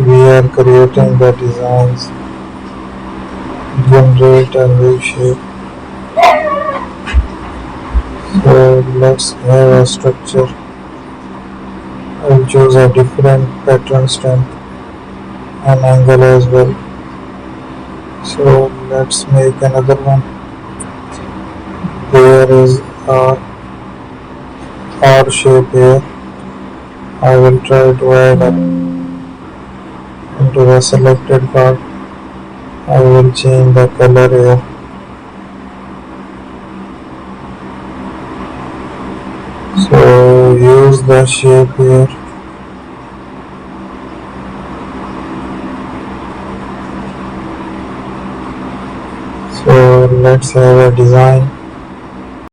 we are creating the designs, generate a new shape. So let's have a structure. I'll choose a different pattern strength and angle as well. So let's make another one. There is a R shape here. I will try to add up into the selected part. I will change the color here. So use the shape here. So let's have a design.